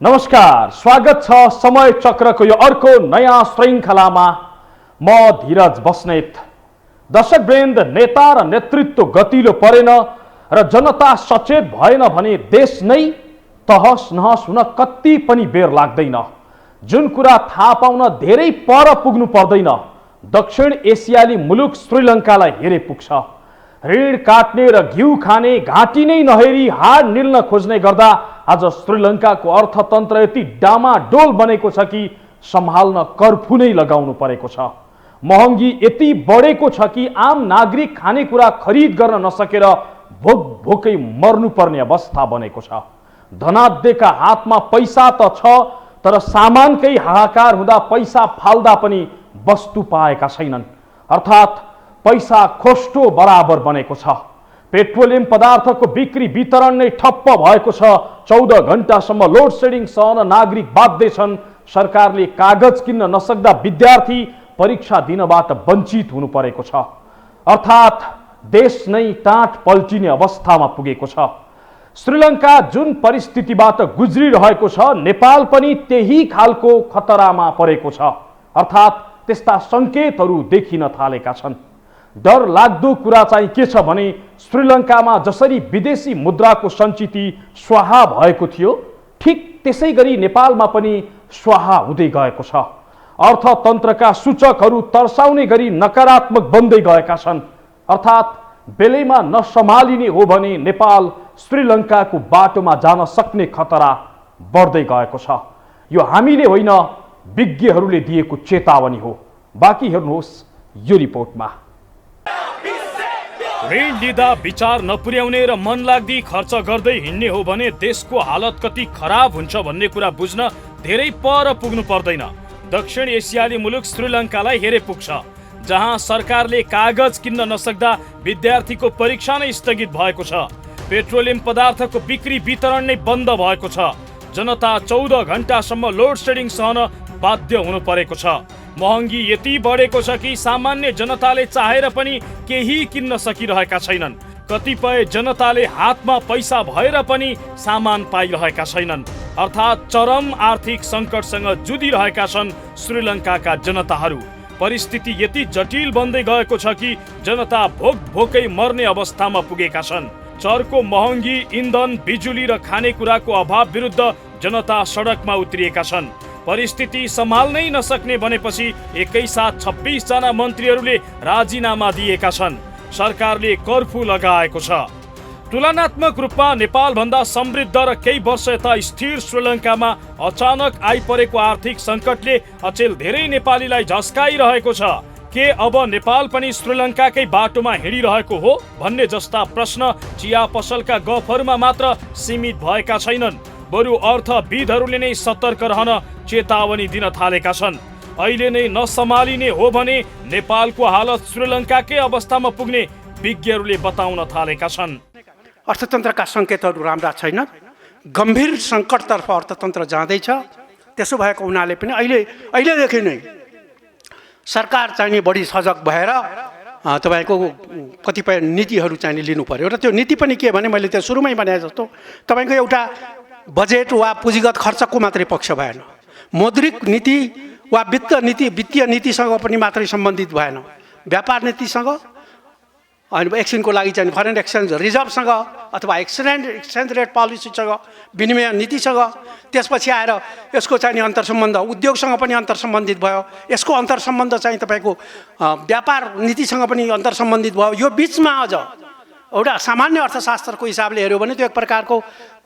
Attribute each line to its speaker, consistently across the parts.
Speaker 1: नमस्कार, स्वागत छ समय चक्रको यो अर्को नयाँ श्रृङ्खलामा। म धीरज बस्नेत। दर्शकवृन्द, नेता र नेतृत्व गतिलो परेन र जनता सचेत भएन भने देश नै तहस नहस हुन कति पनि बेर लाग्दैन। जुन कुरा थाहा पाउन धेरै पर पुग्नु पर्दैन। दक्षिण एसियाली मुलुक श्रीलङ्कालाई हेरे पुग्छ। ऋण काट्ने र घिउ खाने घाँटी नै नहेरी हाड निल्न खोज्ने गर्दा आज श्रीलङ्काको अर्थतन्त्र यति डामाडोल बनेको छ कि सम्हाल्न कर्फ्यू नै लगाउनु परेको छ। महँगी यति बढेको छ कि आम नागरिक खानेकुरा खरिद गर्न नसकेर भोक भोकै मर्नुपर्ने अवस्था बनेको छ। धनाढ्यका हातमा पैसा त छ, तर सामानकै हाहाकार हुँदा पैसा फाल्दा पनि वस्तु पाएका छैनन्। अर्थात् पैसा खोस्टो बराबर बनेको छ। पेट्रोलियम पदार्थको बिक्री वितरण नै ठप्प भएको छ। 14 घण्टासम्म लोड सेडिङ सहन नागरिक बाध्य छन्। सरकारले कागज किन्न नसक्दा विद्यार्थी परीक्षा दिनबाट वञ्चित हुनु परेको छ। अर्थात् देश नै टाँट पल्टिने अवस्थामा पुगेको छ। श्रीलङ्का जुन परिस्थितिबाट गुज्रिरहेको छ, नेपाल पनि त्यही खालको खतरामा परेको छ। अर्थात् त्यस्ता सङ्केतहरू देखिन थालेका छन्। डर लाग्दो कुरा चाहिँ के छ भने श्रीलङ्कामा जसरी विदेशी मुद्राको सञ्चिति स्वाहा भएको थियो, ठिक त्यसै गरी नेपालमा पनि स्वाहा हुँदै गएको छ। अर्थतन्त्रका सूचकहरू तर्साउने गरी नकारात्मक बन्दै गएका छन्। अर्थात् बेलैमा नसम्हालिने हो भने नेपाल श्रीलङ्काको बाटोमा जान सक्ने खतरा बढ्दै गएको छ। यो हामीले होइन, विज्ञहरूले दिएको चेतावनी हो। बाँकी हेर्नुहोस् यो रिपोर्टमा।
Speaker 2: ऋण लिँदा विचार नपुर्याउने र मन लाग्दी खर्च गर्दै हिँड्ने हो भने देशको हालत कति खराब हुन्छ भन्ने कुरा बुझ्न धेरै पर पुग्नु पर्दैन। दक्षिण एसियाली मुलुक श्रीलङ्कालाई हेरे पुग्छ, जहाँ सरकारले कागज किन्न नसक्दा विद्यार्थीको परीक्षा नै स्थगित भएको छ। पेट्रोलियम पदार्थको बिक्री वितरण नै बन्द भएको छ। जनता 14 घण्टासम्म लोड सेडिङ सहन बाध्य हुनु परेको छ। महँगी यति बढेको छ कि सामान्य जनताले चाहेर पनि केही किन्न सकिरहेका छैनन्। कतिपय जनताले हातमा पैसा भएर पनि सामान पाइरहेका छैनन्। अर्थात् चरम आर्थिक सङ्कटसँग जुधिरहेका छन् श्रीलङ्काका जनताहरू। परिस्थिति यति जटिल बन्दै गएको छ कि जनता भोक भोकै मर्ने अवस्थामा पुगेका छन्। चर्को महँगी, इन्धन, बिजुली र खानेकुराको अभाव विरुद्ध जनता सडकमा उत्रिएका छन्। परिस्थिति सम्हाल्नै नसक्ने बनेपछि एकैसाथ 26 जना मन्त्रीहरूले राजीनामा दिएका छन्। सरकारले कर्फ्यू लगाएको छ। तुलनात्मक रूपमा नेपालभन्दा समृद्ध र केही वर्ष यता स्थिर श्रीलङ्कामा अचानक आइपरेको आर्थिक सङ्कटले अचेल धेरै नेपालीलाई झस्काइरहेको छ। के अब नेपाल पनि श्रीलङ्काकै बाटोमा हिँडिरहेको हो भन्ने जस्ता प्रश्न चिया पसलका गफहरूमा मात्र सीमित भएका छैनन्, बरु अर्थविदहरूले नै सतर्क रहन चेतावनी दिन थालेका छन्। अहिले नै नसम्हालिने हो भने नेपालको हालत श्रीलङ्काकै अवस्थामा पुग्ने विज्ञहरूले बताउन थालेका छन्।
Speaker 3: अर्थतन्त्रका सङ्केतहरू राम्रा छैनन्। गम्भीर सङ्कटतर्फ अर्थतन्त्र जाँदैछ। त्यसो भएको हुनाले पनि अहिलेदेखि नै सरकार चाहिँ बढी सजग भएर तपाईको कतिपय नीतिहरू चाहिँ लिनु पर्यो। र त्यो नीति पनि के भने मैले त्यो सुरुमै भने जस्तो तपाईको एउटा बजेट वा पुँजीगत खर्चको मात्रै पक्ष भएन, मौद्रिक नीति वा वित्तीय नीतिसँग पनि मात्रै सम्बन्धित भएन, व्यापार नीतिसँग अनि एक्सचेन्जको लागि चाहिँ फरेन एक्सचेन्ज रिजर्भसँग अथवा एक्सचेन्ज रेट पोलिसीसँग, विनिमय नीतिसँग, त्यसपछि आएर यसको चाहिँ अन्तर्सम्बन्ध उद्योगसँग पनि अन्तर्सम्बन्धित भयो। यसको अन्तर्सम्बन्ध चाहिँ तपाईँको व्यापार नीतिसँग पनि अन्तर्सम्बन्धित भयो। यो बिचमा अझ एउटा सामान्य अर्थशास्त्रको हिसाबले हेऱ्यो भने त्यो एक प्रकारको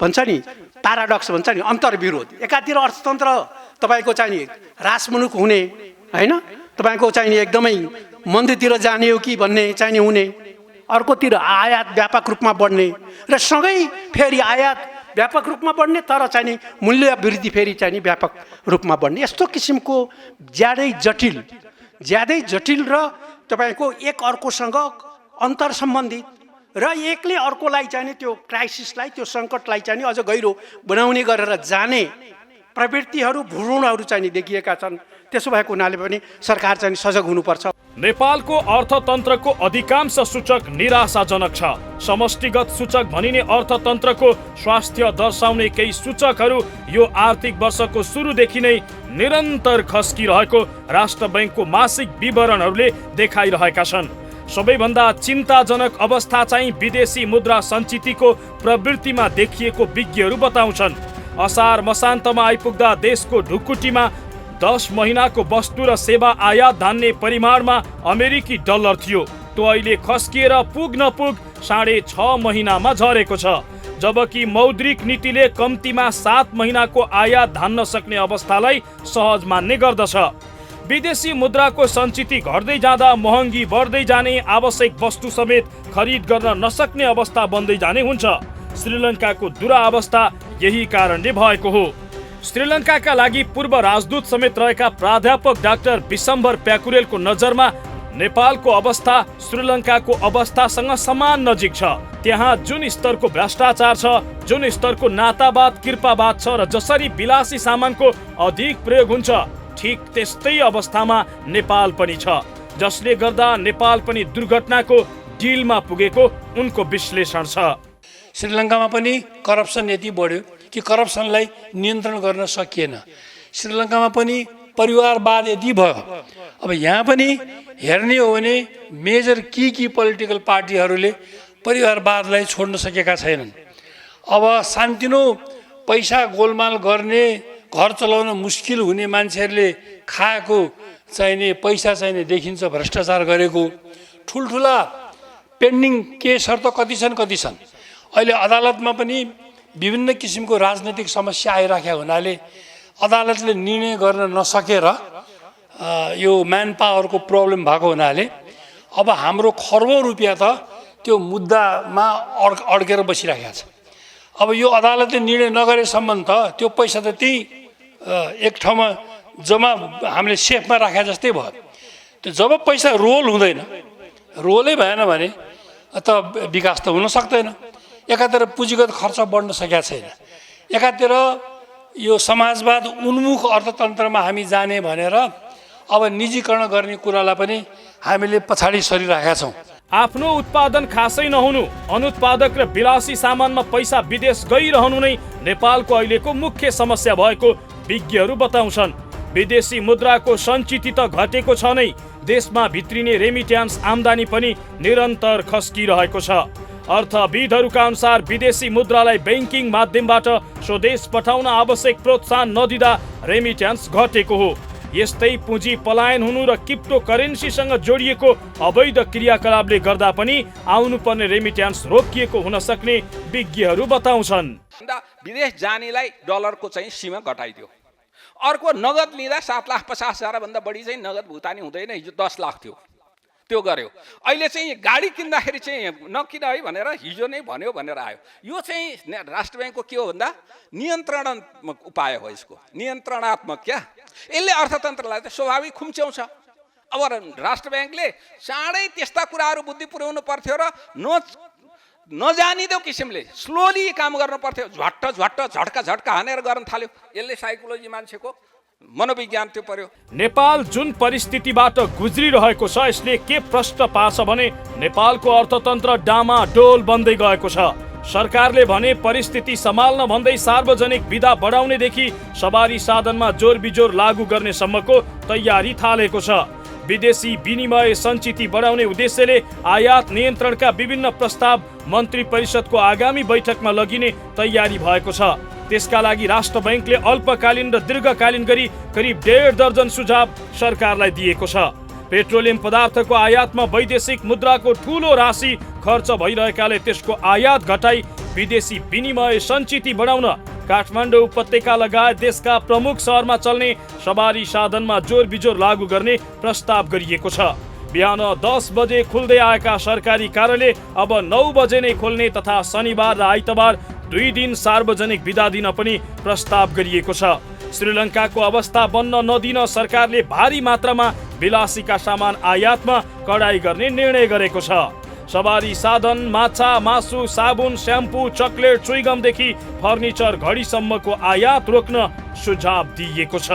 Speaker 3: भन्छ नि प्याराडक्स भन्छ नि, अन्तर्विरोध। एकातिर अर्थतन्त्र तपाईँको चाहिँ रासमुनुक हुने होइन, तपाईँको चाहिँ एकदमै मन्दीतिर जाने हो कि भन्ने चाहिँ हुने, अर्कोतिर आयात व्यापक रूपमा बढ्ने र सँगै फेरि आयात व्यापक रूपमा बढ्ने तर चाहिँ मूल्य वृद्धि फेरि चाहिँ व्यापक रूपमा बढ्ने। यस्तो किसिमको ज्यादै जटिल र तपाईँको एक अर्कोसँग अन्तर्सम्बन्धित र एकले अर्कोलाई चाहिँ त्यो क्राइसिसलाई, त्यो सङ्कटलाई चाहिँ अझ गहिरो बनाउने गरेर जाने प्रवृत्तिहरू, भ्रूणहरू चाहिँ देखिएका छन्। त्यसो भएको हुनाले पनि सरकार चाहिँ सजग हुनुपर्छ।
Speaker 2: नेपालको अर्थतन्त्रको अधिकांश सूचक निराशाजनक छ। समष्टिगत सूचक भनिने अर्थतन्त्रको स्वास्थ्य दर्शाउने केही सूचकहरू यो आर्थिक वर्षको सुरुदेखि नै निरन्तर खस्किरहेको राष्ट्र बैंकको मासिक विवरणहरूले देखाइरहेका छन्। सबैभन्दा चिन्ताजनक अवस्था चाहिँ विदेशी मुद्रा सञ्चितको प्रवृत्तिमा देखिएको विज्ञहरू बताउँछन्। असार मसान्तमा आइपुग्दा देशको ढुकुटीमा 10 महिनाको वस्तु र सेवा आयात धान्ने परिमाणमा अमेरिकी डलर थियो। त्यो अहिले खस्किएर पुग नपुग 6.5 महिनामा झरेको छ, जबकि मौद्रिक नीतिले कम्तीमा 7 महिनाको आयात धान्न सक्ने अवस्थालाई सहज मान्ने गर्दछ। विदेशी मुद्राको सञ्चित घट्दै जाँदा महँगी बढ्दै जाने, आवश्यक वस्तु समेत खरिद गर्न नसक्ने अवस्था बन्दै जाने हुन्छ। श्रीलङ्काको दुरावस्था यही कारणले भएको हो। श्रीलङ्काका लागि पूर्व राजदूत समेत रहेका प्राध्यापक डाक्टर विशम्भर प्याकुरेलको नजरमा नेपालको अवस्था श्रीलङ्काको अवस्थासँग समान नजिक छ। त्यहाँ जुन स्तरको भ्रष्टाचार छ, जुन स्तरको नातावाद कृपावाद छ र जसरी विलासी सामानको अधिक प्रयोग हुन्छ, ठिक त्यस्तै अवस्थामा नेपाल पनि छ, जसले गर्दा नेपाल पनि दुर्घटनाको डिलमा पुगेको उनको विश्लेषण छ।
Speaker 4: श्रीलङ्कामा पनि करप्सन यति बढ्यो कि करप्सनलाई नियन्त्रण गर्न सकिएन। श्रीलङ्कामा पनि परिवारवाद यति भयो। अब यहाँ पनि हेर्ने हो भने मेजर की पोलिटिकल पार्टीहरूले परिवारवादलाई छोड्न सकेका छैनन्। अब सानोतिनो पैसा गोलमाल गर्ने, घर चलाउन मुस्किल हुने मान्छेहरूले खाएको चाहिने पैसा चाहिने देखिन्छ भ्रष्टाचार गरेको। ठुल्ठुला पेन्डिङ केसहरू त कति छन्। अहिले अदालतमा पनि विभिन्न किसिमको राजनैतिक समस्या आइराखेको हुनाले अदालतले निर्णय गर्न नसकेर यो म्यान पावरको प्रब्लम भएको हुनाले अब हाम्रो खरबौँ रुपियाँ त त्यो मुद्दामा अड्केर बसिरहेको छ। अब यो अदालतले निर्णय नगरेसम्म त त्यो पैसा त त्यही एक ठाउँमा जम्मा हामीले सेफमा राखे जस्तै भयो। त्यो जब पैसा रोल हुँदैन, रोलै भएन भने त विकास त हुन सक्दैन। एकातिर पुँजीगत खर्च बढ्न सकेका छैन, एकातिर यो समाजवाद उन्मुख अर्थतन्त्रमा हामी जाने भनेर अब निजीकरण गर्ने कुरालाई पनि हामीले पछाडि सरिरहेका छौँ।
Speaker 2: आफ्नो उत्पादन खासै नहुनु, अनुत्पादक र विलासी सामानमा पैसा विदेश गइरहनु नै नेपालको अहिलेको मुख्य समस्या भएको विज्ञहरू बताउँछन्। विदेशी मुद्राको सञ्चित त घटेको छ नै, देशमा भित्रिने रेमिट्यान्स आम्दानी पनि निरन्तर खस्किरहेको छ। अर्थविदहरूका अनुसार विदेशी मुद्रालाई बैंकिङ माध्यमबाट स्वदेश पठाउन आवश्यक प्रोत्साहन नदिँदा रेमिट्यान्स घटेको हो। यस्तै पुँजी पलायन हुनु र क्रिप्टो करेन्सीसँग जोडिएको अवैध क्रियाकलापले गर्दा पनि आउनुपर्ने रेमिट्यान्स रोकिएको हुन सक्ने विज्ञहरू बताउँछन्।
Speaker 5: विदेश जानेलाई डलरको चाहिँ सीमा घटाइदियो। अर्को नगद लिँदा 7,50,000 भन्दा बढी चाहिँ नगद भुक्तानी हुँदैन। हिजो 10 लाख थियो, त्यो गर्यो। अहिले चाहिँ गाडी किन्दाखेरि चाहिँ नकिन है भनेर हिजो नै भन्यो भनेर आयो। यो चाहिँ राष्ट्र ब्याङ्कको के हो भन्दा नियन्त्रणात्मक उपाय हो। यसको नियन्त्रणात्मक क्या, यसले अर्थतन्त्रलाई त स्वाभाविक खुम्च्याउँछ। अब राष्ट्र ब्याङ्कले चाँडै त्यस्ता कुराहरू बुद्धि पुर्याउनु पर्थ्यो र नजानिदो किसिमले स्लोली काम गर्नु पर्थ्यो। झट्का झट्का हानेर गर्न थाल्यो। यसले साइकोलोजी मान्छेको मनोविज्ञान त्यो पर्यो।
Speaker 2: नेपाल जुन परिस्थितिबाट गुज्रिरहेको छ, यसले के प्रश्न पार्छ भने नेपालको अर्थतन्त्र डामाडोल बन्दै गएको छ। सरकारले भने परिस्थिति सम्हाल्न भन्दै सार्वजनिक विधा बढाउनेदेखि सवारी साधनमा जोर बिजोर लागू गर्ने सम्मको तयारी थालेको छ। विदेशी विनिमय सञ्चित बढाउने उद्देश्यले आयात नियन्त्रणका विभिन्न प्रस्ताव मन्त्री परिषदको आगामी बैठकमा लगिने तयारी भएको छ। त्यसका लागि राष्ट्र बैंकले अल्पकालीन र दीर्घकालीन गरी करिब 1.5 दर्जन सुझाव सरकारलाई दिएको छ। पेट्रोलियम पदार्थको आयातमा वैदेशिक मुद्राको ठूलो राशि खर्च भइरहेकाले त्यसको आयात घटाई विदेशी विनिमय सञ्चित बढाउन काठमाडौँ उपत्यका लगायत देशका प्रमुख शहरमा चल्ने सवारी साधनमा जोर बिजोर लागू गर्ने प्रस्ताव गरिएको छ। बिहान 10 बजे खुल्दै आएका सरकारी कार्यालय अब 9 बजे नै खोल्ने तथा शनिबार र आइतबार 2 दिन सार्वजनिक बिदा दिन पनि प्रस्ताव गरिएको छ। श्रीलङ्काको अवस्था बन्न नदिन सरकारले भारी मात्रामा विलासीका सामान आयातमा कडाई गर्ने निर्णय गरेको छ। सवारी साधन, माछा, मासु, साबुन, स्याम्पू, चकलेट, चुइगमदेखि फर्निचर, घडीसम्मको आयात रोक्न सुझाव दिइएको छ।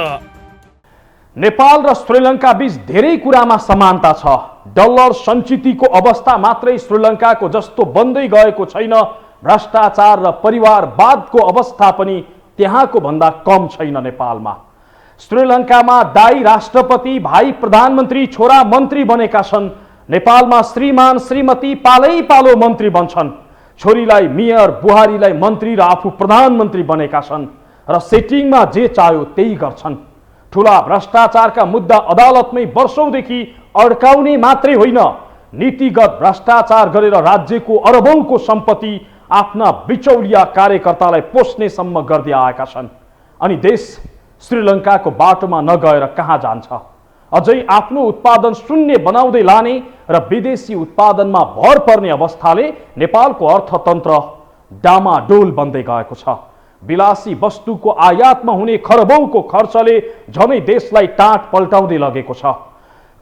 Speaker 1: नेपाल र श्रीलङ्का बीच धेरै कुरामा समानता छ। डलर सञ्चितको अवस्था मात्रै श्रीलङ्काको जस्तो बन्दै गएको छैन, भ्रष्टाचार र परिवारवादको अवस्था पनि त्यहाँको भन्दा कम छैन नेपालमा। श्रीलङ्कामा दाइ राष्ट्रपति, भाइ प्रधानमन्त्री, छोरा मन्त्री बनेका छन्। नेपालमा श्रीमान श्रीमती पालै पालो मन्त्री बन्छन्। छोरीलाई मेयर, बुहारीलाई मन्त्री र आफू प्रधानमन्त्री बनेका छन् र सेटिङमा जे चाह्यो त्यही गर्छन्। ठुला भ्रष्टाचारका मुद्दा अदालतमै वर्षौंदेखि अड्काउने मात्रै होइन, नीतिगत भ्रष्टाचार गरेर राज्यको अरबौंको सम्पत्ति आफ्ना बिचौलिया कार्यकर्तालाई पोस्नेसम्म गर्दै आएका छन्। अनि देश श्रीलङ्काको बाटोमा नगएर कहाँ जान्छ? अझै आफ्नो उत्पादन शून्य बनाउँदै लाने र विदेशी उत्पादनमा भर पर्ने अवस्थाले नेपालको अर्थतन्त्र डामाडोल बन्दै गएको छ। विलासी वस्तुको आयातमा हुने खरबौंको खर्चले झनै देशलाई टाँट पल्टाउँदै लगेको छ।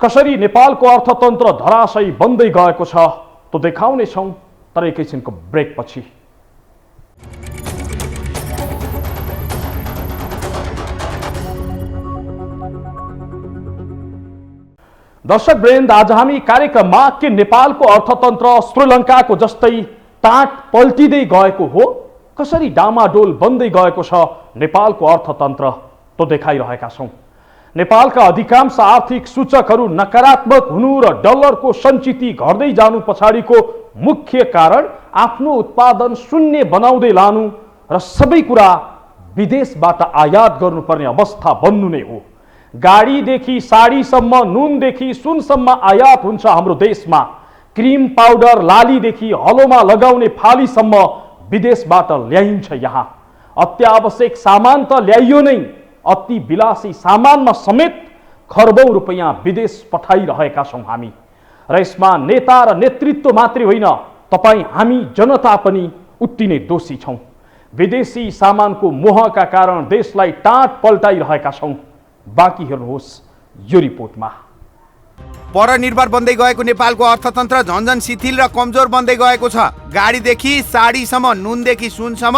Speaker 1: कसरी नेपालको अर्थतन्त्र धराशयी बन्दै गएको छ त देखाउने छौं, तर एकैछिनको ब्रेक पछि। दर्शक वृन्द, आज हामी कार्यक्रममा के नेपालको अर्थतन्त्र श्रीलङ्काको जस्तै टाँट पल्टिँदै गएको हो, कसरी डामाडोल बन्दै गएको छ नेपालको अर्थतन्त्र त देखाइरहेका छौं। नेपालका अधिकांश आर्थिक सूचकहरू नकारात्मक हुनु र डलरको सञ्चिति घट्दै जानु पछाडिको मुख्य कारण आफ्नो उत्पादन शून्य बनाउँदै लानु र सबै कुरा विदेशबाट आयात गर्नुपर्ने अवस्था बन्नु नै हो। गाडीदेखि साडीसम्म, नुनदेखि सुनसम्म आयात हुन्छ हाम्रो देशमा। क्रिम पाउडर, लालीदेखि हलोमा लगाउने फालीसम्म विदेशबाट ल्याइन्छ यहाँ। अत्यावश्यक सामान त ल्याइयो नै, अति विलासी सामानमा समेत खरबौं रुपैयाँ विदेश पठाइरहेका छौं हामी। र यसमा नेता र नेतृत्व मात्रै होइन, तपाईँ हामी जनता पनि उत्ति नै दोषी छौं। विदेशी सामानको मोहका कारण देशलाई टाँट पल्टाइरहेका छौं। बाँकी हेर्नुहोस् यो रिपोर्टमा।
Speaker 6: परनिर्भर बन्दै गएको नेपालको अर्थतन्त्र झन्झन शिथिल र कमजोर बन्दै गएको छ। गाडीदेखि साडीसम्म, नुनदेखि सुनसम्म,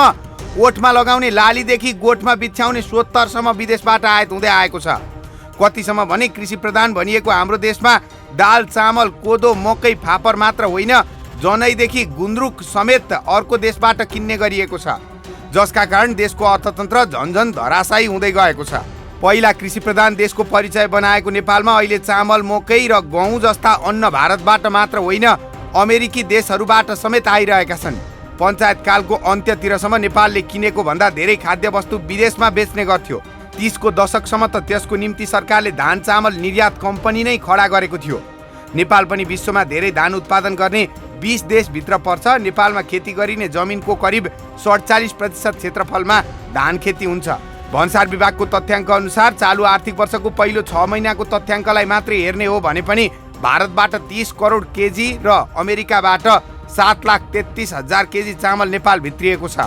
Speaker 6: ओठमा लगाउने लालीदेखि गोठमा बिछ्याउने सोत्तरसम्म विदेशबाट आयात हुँदै आएको छ। कतिसम्म भने कृषि प्रधान भनिएको हाम्रो देशमा दाल, चामल, कोदो, मकै, फापर मात्र होइन, जनैदेखि गुन्द्रुक समेत अर्को देशबाट किन्ने गरिएको छ, जसका कारण देशको अर्थतन्त्र झन्झन धराशायी हुँदै गएको छ। पहिला कृषि प्रधान देशको परिचय बनाएको नेपालमा अहिले चामल, मकै र गहुँ जस्ता अन्न भारतबाट मात्र होइन, अमेरिकी देशहरूबाट समेत आइरहेका छन्। पञ्चायत कालको अन्त्यतिरसम्म नेपालले किनेको भन्दा धेरै खाद्य वस्तु विदेशमा बेच्ने गर्थ्यो। 30 को दशकसम्म त त्यसको निम्ति सरकारले धान चामल निर्यात कम्पनी नै खडा गरेको थियो। नेपाल पनि विश्वमा धेरै धान उत्पादन गर्ने 20 देशभित्र पर्छ। नेपालमा खेती गरिने जमिनको करिब 47% क्षेत्रफलमा धान खेती हुन्छ। भन्सार विभागको तथ्याङ्क अनुसार चालु आर्थिक वर्षको पहिलो 6 महिनाको तथ्याङ्कलाई मात्रै हेर्ने हो भने पनि भारतबाट 30 करोड केजी र अमेरिकाबाट 7,33,000 केजी चामल नेपाल भित्रिएको छ।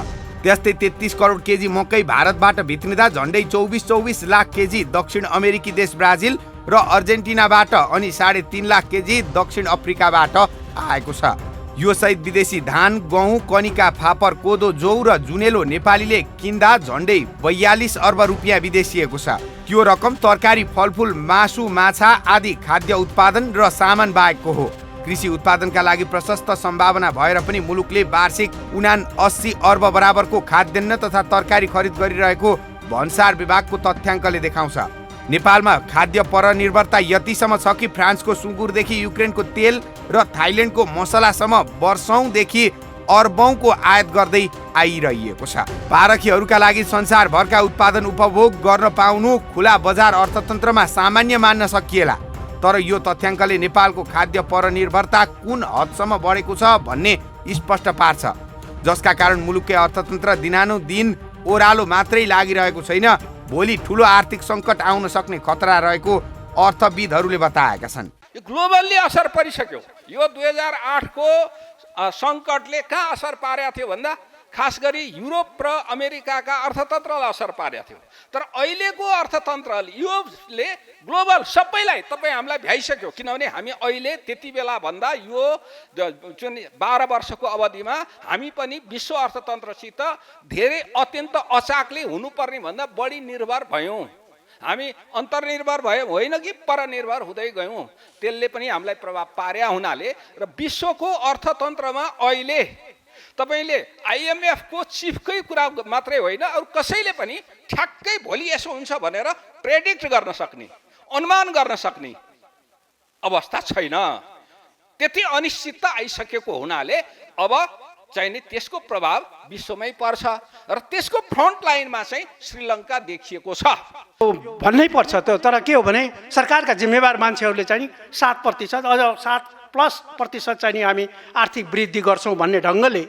Speaker 6: त्यस्तै 33 करोड केजी मकै भारतबाट भित्रिँदा झन्डै 24 लाख केजी दक्षिण अमेरिकी देश ब्राजिल र अर्जेन्टिनाबाट अनि 3.5 लाख केजी दक्षिण अफ्रिकाबाट आएको छ। यो सहित विदेशी धान, गहुँ, कनिका, फापर, कोदो, जौ र जुनेलो नेपालीले किन्दा झन्डै 42 अर्ब रुपियाँ विदेशिएको छ। त्यो रकम तरकारी, फलफुल, मासु, माछा आदि खाद्य उत्पादन र सामान बाहेकको हो। कृषि उत्पादनका लागि प्रशस्त सम्भावना भएर पनि मुलुकले वार्षिक 79 अर्ब बराबरको खाद्यान्न तथा तरकारी खरिद गरिरहेको भन्सार विभागको तथ्याङ्कले देखाउँछ। नेपालमा खाद्य परनिर्भरता यतिसम्म छ कि फ्रान्सको सुँगुरदेखि युक्रेनको तेल र थाइल्यान्डको मसलासम्म वर्षौंदेखि अर्बौंको आयात गर्दै आइरहेको छ। पारखीहरूका लागि संसारभरका उत्पादन उपभोग गर्न पाउनु खुला बजार अर्थतन्त्रमा सामान्य मान्न सकिएला, तर यो तथ्याङ्कले नेपालको खाद्य परनिर्भरता कुन हदसम्म बढेको छ भन्ने स्पष्ट पार्छ, जसका कारण मुलुककै अर्थतन्त्र दिनानुदिन ओह्रालो मात्रै लागिरहेको छैन, भोलि ठुलो आर्थिक सङ्कट आउन सक्ने खतरा रहेको अर्थविदहरूले बताएका छन्।
Speaker 5: यो ग्लोबल्ली असर परिसक्यो। यो 2008 को सङ्कटले कहाँ असर पारेको थियो भन्दा खास गरी युरोप र अमेरिकाका अर्थतन्त्रलाई असर पारेको थियो। तर अहिलेको अर्थतन्त्रले योले ग्लोबल सबैलाई तपाईँ हामीलाई भ्याइसक्यो, किनभने हामी अहिले त्यति बेला भन्दा यो जुन 12 वर्षको अवधिमा हामी पनि विश्व अर्थतन्त्रसित धेरै अत्यन्त अचाकले हुनुपर्ने भन्दा बढी निर्भर भयौँ। हामी अन्तर्निर्भर भयौँ होइन कि परनिर्भर हुँदै गयौँ। त्यसले पनि हामीलाई प्रभाव पार्या हुनाले र विश्वको अर्थतन्त्रमा अहिले तपाईँले आइएमएफको चिफकै कुरा मात्रै होइन अरू कसैले पनि ठ्याक्कै भोलि यसो हुन्छ भनेर प्रेडिक्ट गर्न सक्ने, अनुमान गर्न सक्ने अवस्था छैन। त्यति अनिश्चितता आइसकेको हुनाले अब चाहिँ नि त्यसको प्रभाव विश्वमै पर्छ र त्यसको फ्रन्ट लाइनमा चाहिँ श्रीलङ्का देखिएको छ
Speaker 3: भन्नै पर्छ। त्यो तर के हो भने सरकारका जिम्मेवार मान्छेहरूले चाहिँ 7% अझ 7+% चाहिँ नि हामी आर्थिक वृद्धि गर्छौँ भन्ने ढङ्गले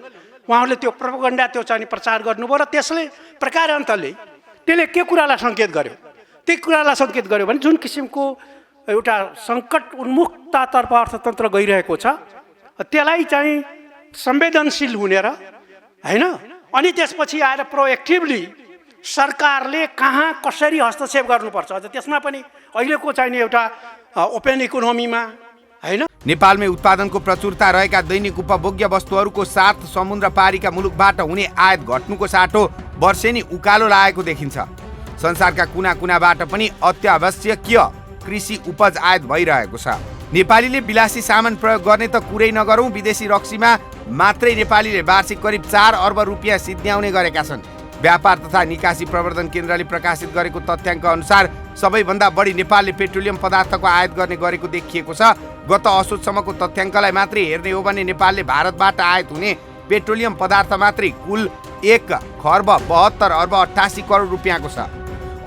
Speaker 3: उहाँहरूले त्यो प्रोपगन्डा त्यो चाहिँ प्रचार गर्नुभयो र त्यसले प्रकारान्तरले त्यसले के कुरालाई सङ्केत गर्यो? त्यही कुरालाई सङ्केत गर्यो भने जुन किसिमको एउटा सङ्कट उन्मुखतातर्फ अर्थतन्त्र गइरहेको छ त्यसलाई चाहिँ संवेदनशील हुने र होइन अनि त्यसपछि आएर प्रोएक्टिभली सरकारले कहाँ कसरी हस्तक्षेप गर्नुपर्छ अझ त्यसमा पनि अहिलेको चाहिने एउटा ओपन इकोनोमीमा होइन
Speaker 6: नेपालमै उत्पादनको प्रचुरता रहेका दैनिक उपभोग्य वस्तुहरूको साथ समुद्र पारीका मुलुकबाट हुने आयात घट्नुको साटो वर्षेनी उकालो लागेको देखिन्छ। संसारका कुना कुनाबाट पनि अत्यावश्यकीय कृषि उपज आयात भइरहेको छ। नेपालीले विलासी सामान प्रयोग गर्ने त कुरै नगरौँ, विदेशी रक्सीमा मात्रै नेपालीले वार्षिक करिब 4 अर्ब रुपियाँ सिद्ध्याउने गरेका छन्। व्यापार तथा निकासी प्रवर्धन केन्द्रले प्रकाशित गरेको तथ्याङ्क अनुसार सबैभन्दा बढी नेपालले पेट्रोलियम पदार्थको आयात गर्ने गरेको देखिएको छ। गत असोजसम्मको तथ्याङ्कलाई मात्रै हेर्ने हो भने नेपालले भारतबाट आयात हुने पेट्रोलियम पदार्थ मात्रै कुल 1 खर्ब 72 अर्ब 88 करोड रुपियाँको छ।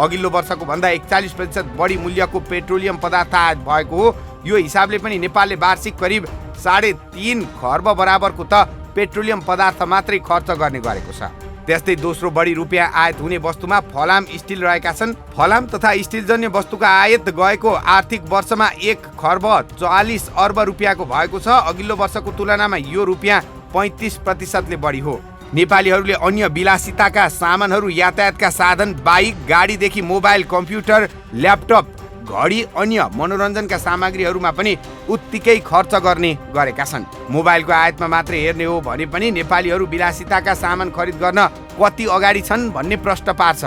Speaker 6: अघिल्लो वर्षको भन्दा 41% बढी मूल्यको पेट्रोलियम पदार्थ आयात भएको हो। यो हिसाबले पनि नेपालले वार्षिक करिब 3.5 खर्ब बराबरको त पेट्रोलियम पदार्थ मात्रै खर्च गर्ने गरेको छ। त्यस्तै दोस्रो बढी रुपियाँ आयात हुने वस्तुमा फलाम स्टिल रहेका छन्। फलाम तथा स्टिलजन्य वस्तुका आयात गएको आर्थिक वर्षमा 1 खर्ब 44 अर्ब रुपियाँको भएको छ। अघिल्लो वर्षको तुलनामा यो रुपियाँ 35%ले बढी हो। नेपालीहरूले अन्य विलासिताका सामानहरू यातायातका साधन बाइक गाडीदेखि मोबाइल कम्प्युटर ल्यापटप घडी अन्य मनोरञ्जनका सामग्रीहरूमा पनि उत्तिकै खर्च गर्ने गरेका छन्। मोबाइलको आयातमा मात्रै हेर्ने हो भने पनि नेपालीहरू विलासिताका सामान खरिद गर्न कति अगाडि छन् भन्ने प्रश्न पार्छ।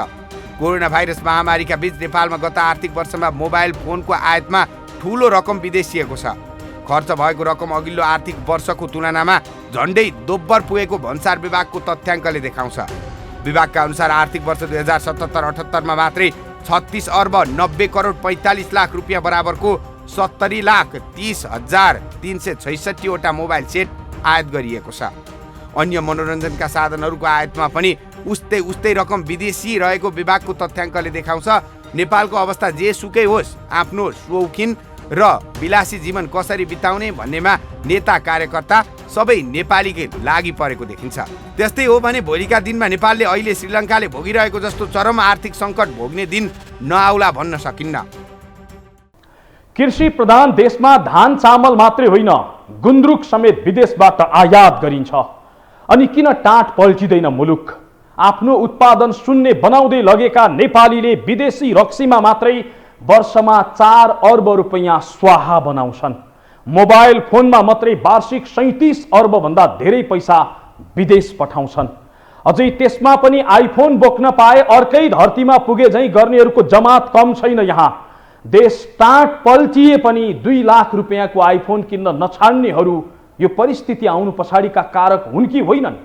Speaker 6: कोरोना भाइरस महामारीका बीच नेपालमा गत आर्थिक वर्षमा मोबाइल फोनको आयातमा ठूलो रकम विदेशिएको छ। खर्च भएको रकम अघिल्लो आर्थिक वर्षको तुलनामा झन्डै दोब्बर पुगेको भन्सार विभागको तथ्याङ्कले देखाउँछ। विभागका अनुसार आर्थिक वर्ष 2077-78 मा मात्रै 36 अर्ब 90 करोड 45 लाख रुपियाँ बराबरको 70,30,366 वटा मोबाइल सेट आयात गरिएको छ। अन्य मनोरञ्जनका साधनहरूको आयातमा पनि उस्तै रकम विदेशी रहेको विभागको तथ्याङ्कले देखाउँछ। नेपालको अवस्था जेसुकै होस्, आफ्नो शौखिन र विलासी जीवन कसरी बिताउने भन्नेमा नेता कार्यकर्ता सबै नेपालीकै लागि परेको देखिन्छ। त्यस्तै हो भने भोलिका दिनमा नेपालले अहिले श्रीलङ्काले भोगिरहेको जस्तो चरम आर्थिक सङ्कट भोग्ने दिन नआउला भन्न सकिन्न।
Speaker 1: कृषि प्रधान देशमा धान चामल मात्रै होइन गुन्द्रुक समेत विदेशबाट आयात गरिन्छ। अनि किन टाँट पल्टिँदैन मुलुक? आफ्नो उत्पादन शून्य बनाउँदै लगेका नेपालीले विदेशी रक्सीमा मात्रै वर्षमा 4 अर्ब रुपियाँ स्वाहा बनाउँछन्। मोबाइल फोनमा मात्रै वार्षिक 37 अर्ब भन्दा धेरै पैसा विदेश पठाउँछन्। अझै त्यसमा पनि आइफोन बोक्न पाए अर्कै धरतीमा पुगे झैँ गर्नेहरूको जमात कम छैन। यहाँ देश टाँट पल्टिए पनि 2 लाख रुपियाँको आइफोन किन्न नछाड्नेहरू यो परिस्थिति आउनु पछाडिका कारक हुन् कि होइनन्?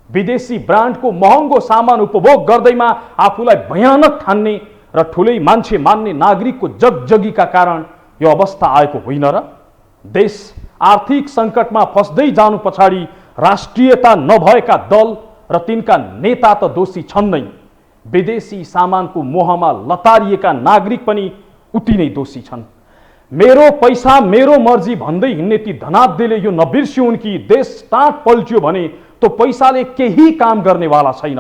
Speaker 1: विदेशी ब्रान्डको महँगो सामान उपभोग गर्दैमा आफूलाई भयानक ठान्ने र ठुलै मान्छे मान्ने नागरिकको जगजगीका कारण यो अवस्था आएको होइन र? देश आर्थिक सङ्कटमा फस्दै जानु पछाडि राष्ट्रियता नभएका दल र तिनका नेता त दोषी छन् नै, विदेशी सामानको मोहमा लतारिएका नागरिक पनि उति नै दोषी छन्। मेरो पैसा मेरो मर्जी भन्दै हिँड्ने ती धनाढ्यले यो नबिर्सिउन् कि देश टाँट पल्टियो भने त्यो पैसाले केही काम गर्नेवाला छैन।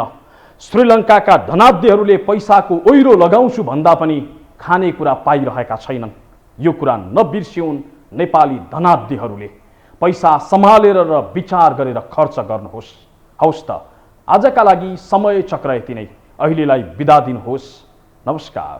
Speaker 1: श्रीलङ्काका धनाढ्यहरूले पैसाको ओइरो लगाउँछु भन्दा पनि खानेकुरा पाइरहेका छैनन्। यो कुरा नबिर्सिउन् नेपाली धनाढ्यहरूले। पैसा सम्हालेर र विचार गरेर खर्च गर्नुहोस्। हौस् त, आजका लागि समय चक्र यति नै। अहिलेलाई बिदा दिनुहोस्। नमस्कार।